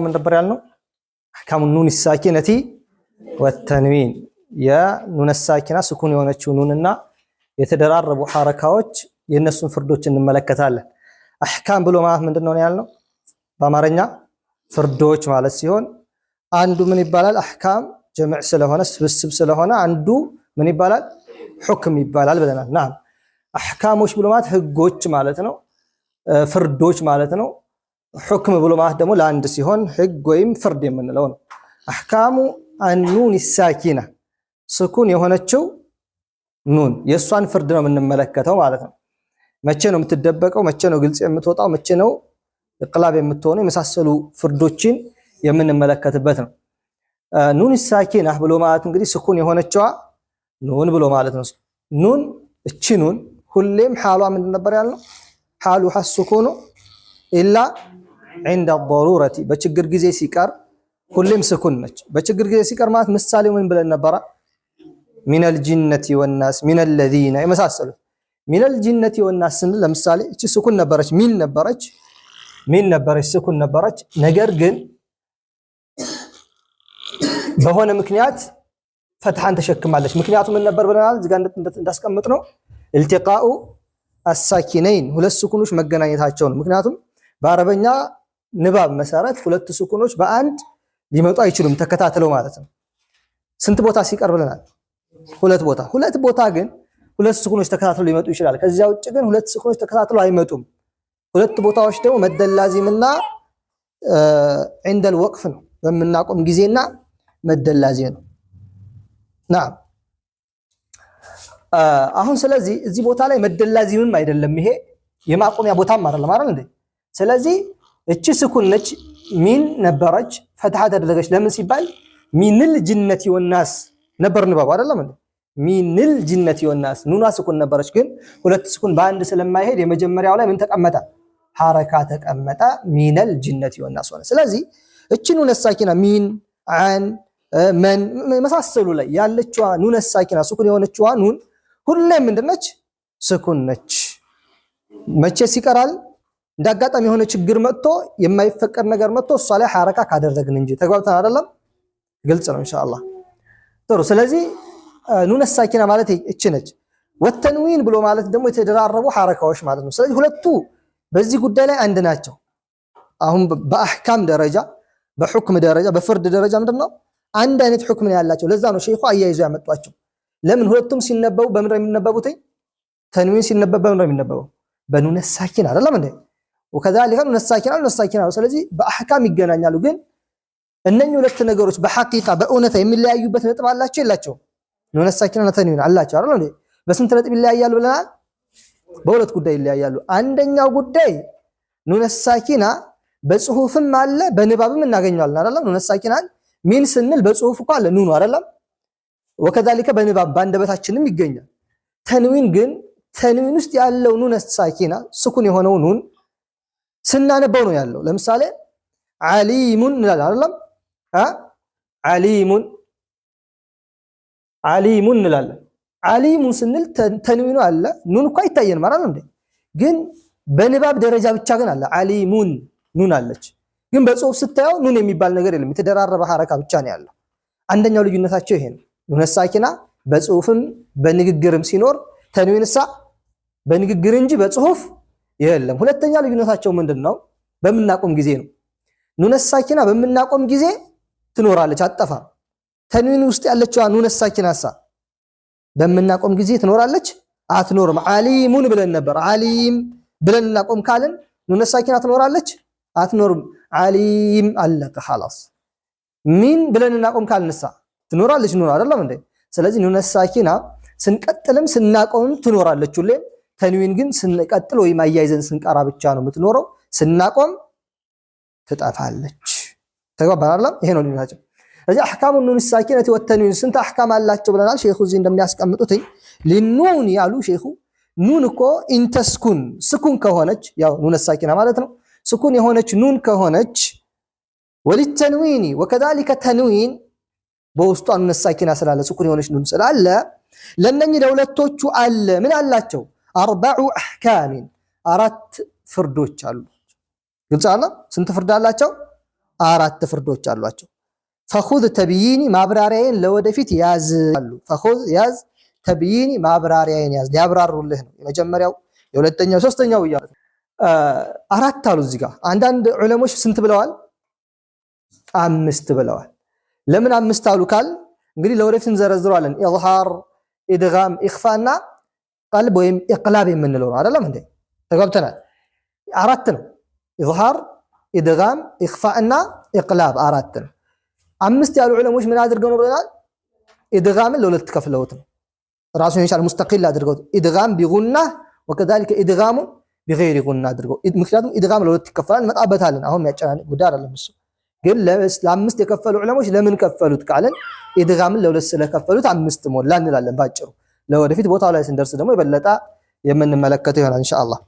من دبر يالنو أحكام النون الساكنة والتنوين يا نون الساكنة سكون يونتشو نوننا يتدراربو حركات ينسون فردوش الملكة الله أحكام بلو معه من دنون يالنو بامارنيا فردوش مع السيون عنده من يبالال أحكام جمع سلهونا سبسب سلهونا عنده من يبالال حكم يبالال بدنا نعم أحكام وش بلو معه هجوش مالتنا فردوش مالتنا حكم بلو معه دمو لاند سيهون حق ويم فرد من لون أحكام النون الساكنة سكون يهونتشو نون يسوان فردنا من الملكة مالتنا ما كانوا متدبقوا ما كانوا قلت متوطأوا ما كانوا إقلاب متوني مسحسلوا فردوتشين يمن الملكة بتنا نون الساكنة بلو معه تنقدي سكون يهونتشوا نون بلو معه نون التشنون كلهم حالوا من النبر يالنا حالوا حسكونه إلا عند الضرورة بتشجر جزء سكر كلهم سكونج بتشجر جزء سكر ما مثالي من بلد النبرة من الجنة والناس من الذين مساسلو من الجنة والناس لمثالي سكون نبرج من نبرج سكون نبرج نجرجن بهون مكنيات فتحان تشكم عليش مكنيات من نبر بنال زجاجة داسكم متنو التقاء الساكنين ولا السكونوش مجنايت هاتشون مكنياتهم بعربنا نباب مسارات ሁለት سكونوش በአንድ ሊመጡ አይችሉም ተከታተለው ማለት ነው ስንት ቦታ ሲቀርብልናል ሁለት ቦታ ግን ሁለት سكونوش ተከታተለው ሊመጡ ይችላል ከዚያ ውጭ ግን ሁለት سكونوش ተከታተለው አይመጡም ሁለት ቦታዎች ደግሞ መደላዚምና عند الوقف ነው በመናቆም ጊዜና መደላዚ ነው نعم አሁን ስለዚህ እዚህ ቦታ ላይ መደላዚምም አይደለም ይሄ የማቆሚያ ቦታም አይደለም አይደል እንዴ ስለዚህ እቺ ስኩን ነች ሚን ነበረች ፈትሐ ተደረገች ለምን ሲባል ሚንል ጅነቲ ወናስ ነበር ንባብ አይደለም እንዴ ሚንል ጅነቲ ወናስ ኑና ስኩን ነበረች ግን ሁለት ስኩን በአንድ ስለማይሄድ የመጀመሪያው ላይ ምን ተቀመጠ ሐረካ ተቀመጠ ሚንል ጅነቲ ወናስ ሆነ ስለዚህ እቺ ኑነ ሳኪና ሚን አን መን መሳሰሉ ላይ ያለችዋ ኑነ ሳኪና ስኩን የሆነችዋ ኑን ሁሌም ምንድነች ስኩን ነች መቼ ሲቀራል እንዳጋጣሚ የሆነ ችግር መጥቶ የማይፈቀድ ነገር መጥቶ እሷ ላይ ሐረካ ካደረግን እንጂ ተግባብተን አይደለም ግልጽ ነው ኢንሻአላህ ጥሩ ስለዚህ ኑነ ሳኪና ማለት እቺ ነች ወተንዊን ብሎ ማለት ደግሞ የተደራረቡ ሐረካዎች ማለት ነው ስለዚህ ሁለቱ በዚህ ጉዳይ ላይ አንድ ናቸው አሁን በአህካም ደረጃ በሁክም ደረጃ በፍርድ ደረጃ ምንድነው አንድ አይነት ሁክም ነው ያላቸው ለዛ ነው ሼኹ አያይዘው ያመጣቸው ለምን ሁለቱም ሲነበቡ በምን ነው የሚነበቡት ተንዊን ሲነበብ በምን ነው የሚነበበው በኑነ ሳኪና አይደለም እንዴ وكذلك نساكنا ስለዚህ በአህካም ይገናኛሉ ግን እነኚህ ሁለት ነገሮች በሐቂቃ በእውነታ የሚለያዩበት ነጥብ አላቸው የላቸው ኑነ ሳኪና ተንዊን አላቸው አይደል እንዴ በስንት ነጥብ ይለያያሉ ብለናል በሁለት ጉዳይ ይለያያሉ አንደኛው ጉዳይ ኑነ ሳኪና በጽሁፍም አለ በንባብም እናገኘዋለን አይደል ኑነ ሳኪናን ሚን ስንል በጽሁፍ እኮ አለ ኑኑ አይደል وكذلك በንባብ ባንደበታችንም ይገኛል ተንዊን ግን ተንዊን ውስጥ ያለው ኑነ ሳኪና ስኩን የሆነው ኑን ስናነበው ነው ያለው ለምሳሌ ዓሊሙን እንላለን አይደለም ዓሊሙን እንላለን ዓሊሙን ስንል ተንዊኑ አለ ኑን እኮ አይታየንም አይደል እንዴ ግን በንባብ ደረጃ ብቻ ግን አለ ዓሊሙን ኑን አለች ግን በጽሁፍ ስታየው ኑን የሚባል ነገር የለም የተደራረበ ሐረካ ብቻ ነው ያለው አንደኛው ልዩነታቸው ይሄ ነው ኑነ ሳኪና በጽሁፍም በንግግርም ሲኖር ተንዊንሳ በንግግር እንጂ በጽሁፍ የለም ሁለተኛ ልዩነታቸው ምንድነው በመናቆም ጊዜ ነው ኑነ ሳኪና በመናቆም ጊዜ ትኖራለች አጠፋ ተንዊን ውስጥ ያለችው ኑነ ሳኪናሳ በመናቆም ጊዜ ትኖራለች አትኖርም ዓሊሙን ብለን ነበር ዓሊም ብለን እናቆም ካልን ኑነ ሳኪና ትኖራለች አትኖርም ዓሊም አለቀ خلاص ሚን ብለን እናቆም ካልንሳ ትኖራለች ኑር አይደለም እንዴ ስለዚህ ኑነ ሳኪና ስንቀጥልም ስናቆም ትኖራለች ሁሌ ተንዊን ግን ስንቀጥል ወይ ማያይዘን ስንቀራ ብቻ ነው የምትኖረው ስናቆም ትጠፋለች ተግባባን አይደል ይሄ ነው ልዩነታቸው ስለዚህ አህካሙ ኑን ሳኪነቲ ወተንዊን ስንት አህካም አላቸው ብለናል ሼኹ እዚህ እንደሚያስቀምጡት ለኑን ያሉ ሼኹ ኑን እኮ ኢንተስኩን ስኩን ከሆነች ያው ኑን ሳኪና ማለት ነው ስኩን የሆነች ኑን ከሆነች ወልተንዊኒ وكذلك ተንዊን በውስጧ ኑን ሳኪና ስላለ ስኩን የሆነች ኑን ስላለ ለነኚህ ለሁለቶቹ አለ ምን አላቸው أربع أحكام أرات فردوش قلت أنا سنت فرد الله አራት ፍርዶች አሏቸው። ፈኹዝ ተብይኒ ማብራሪያዬን ለወደፊት ያዝ አሉ። ፈኹዝ ያዝ፣ ተብይኒ ማብራሪያዬን ያዝ፣ ሊያብራሩልህ ነው። የመጀመሪያው የሁለተኛው ሶስተኛው እያሉ አራት አሉ። እዚህ ጋር አንዳንድ ዑለሞች ስንት ብለዋል? 5 ብለዋል። ለምን 5 አሉ ካል እንግዲህ ለወደፊት እንዘረዝረዋለን። ኢዝሃር፣ ኢድጋም፣ ኢኽፋና ቀልብ ወይም ኢቅላብ የምንለው አይደለም እንዴ? ተጋብተናል። አራት ነው። ኢዝሃር፣ ኢድጋም፣ ኢኽፋና ኢቅላብ አራት ነው። 5 ያሉ ዑለሞች ምን አድርገው ነው ብለናል? ኢድጋምን ለሁለት ከፍለውት ነው። ራሱን የቻለ ሙስተቂል አድርገው ኢድጋም ቢጉና ወከዛሊከ ኢድጋሙ ቢገይሪ ጉና አድርገው። ምክንያቱም ኢድጋም ለሁለት ይከፈላል፣ እንመጣበታለን። አሁን የሚያጨናንቅ ጉዳይ አይደለም እሱ። ግን ለ5 የከፈሉ ዑለሞች ለምን ከፈሉት ካለን ኢድጋምን ለሁለት ስለከፈሉት 5 ሞላ እንላለን ባጭሩ። ለወደፊት ቦታው ላይ ስንደርስ ደግሞ የበለጠ የምንመለከተው ይሆናል ኢንሻአላህ።